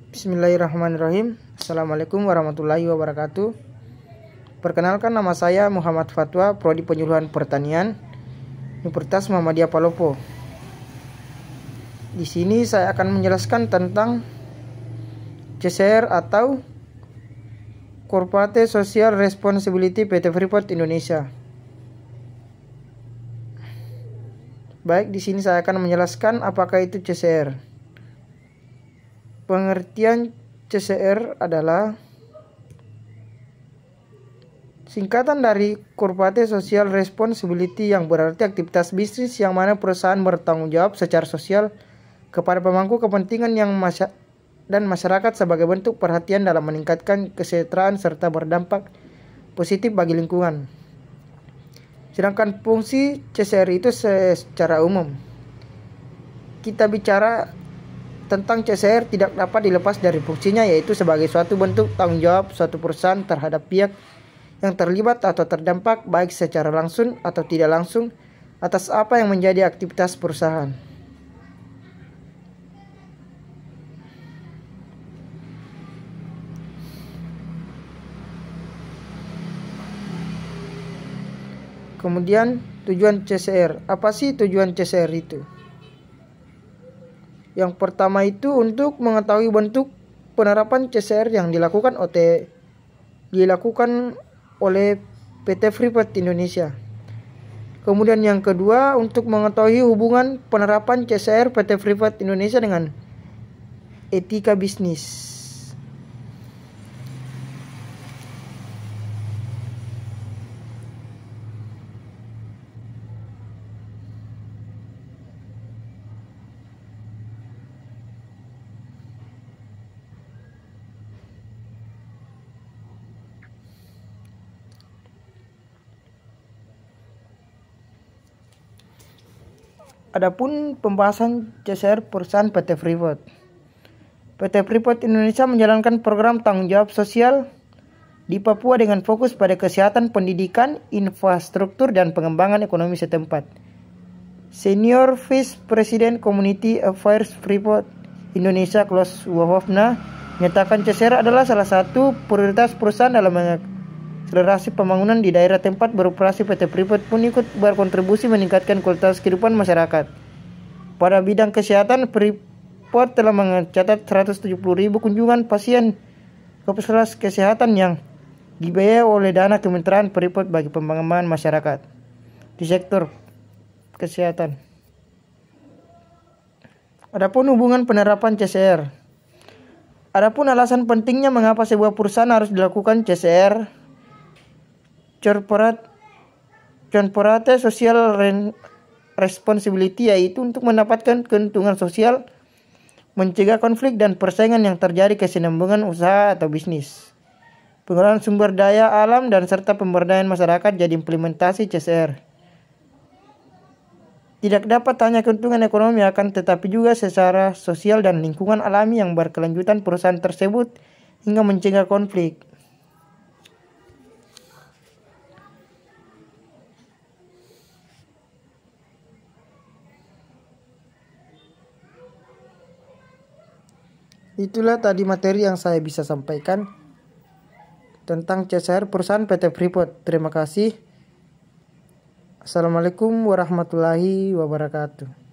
Bismillahirrahmanirrahim. Assalamualaikum warahmatullahi wabarakatuh. Perkenalkan, nama saya Muhammad Fatwa, Prodi Penyuluhan Pertanian, Universitas Muhammadiyah Palopo. Di sini saya akan menjelaskan tentang CSR atau Corporate Social Responsibility PT Freeport Indonesia. Baik, di sini saya akan menjelaskan apakah itu CSR. Pengertian CSR adalah singkatan dari Corporate Social Responsibility, yang berarti aktivitas bisnis yang mana perusahaan bertanggung jawab secara sosial kepada pemangku kepentingan dan masyarakat sebagai bentuk perhatian dalam meningkatkan kesejahteraan serta berdampak positif bagi lingkungan. Sedangkan fungsi CSR itu secara umum. Kita bicara tentang CSR tidak dapat dilepas dari fungsinya, yaitu sebagai suatu bentuk tanggung jawab suatu perusahaan terhadap pihak yang terlibat atau terdampak baik secara langsung atau tidak langsung atas apa yang menjadi aktivitas perusahaan. Kemudian tujuan CSR. Apa sih tujuan CSR itu? Yang pertama itu untuk mengetahui bentuk penerapan CSR yang dilakukan oleh PT Freeport Indonesia. Kemudian yang kedua, untuk mengetahui hubungan penerapan CSR PT Freeport Indonesia dengan etika bisnis. Adapun pembahasan CSR perusahaan PT Freeport. PT Freeport Indonesia menjalankan program tanggung jawab sosial di Papua dengan fokus pada kesehatan, pendidikan, infrastruktur, dan pengembangan ekonomi setempat. Senior Vice President Community Affairs Freeport Indonesia Klaus Wahofna menyatakan CSR adalah salah satu prioritas perusahaan dalam akselerasi pembangunan di daerah tempat beroperasi. PT Freeport pun ikut berkontribusi meningkatkan kualitas kehidupan masyarakat. Pada bidang kesehatan, Freeport telah mencatat 170.000 kunjungan pasien ke puskesmas kesehatan yang dibiayai oleh dana Kementerian Freeport bagi pengembangan masyarakat di sektor kesehatan. Adapun hubungan penerapan CSR. Adapun alasan pentingnya mengapa sebuah perusahaan harus dilakukan CSR, Corporate Social Responsibility, yaitu untuk mendapatkan keuntungan sosial, mencegah konflik dan persaingan yang terjadi, kesinambungan usaha atau bisnis, pengelolaan sumber daya alam, dan serta pemberdayaan masyarakat. Jadi implementasi CSR tidak dapat hanya keuntungan ekonomi, akan tetapi juga secara sosial dan lingkungan alami yang berkelanjutan perusahaan tersebut hingga mencegah konflik. Itulah tadi materi yang saya bisa sampaikan tentang CSR perusahaan PT Freeport. Terima kasih. Assalamualaikum warahmatullahi wabarakatuh.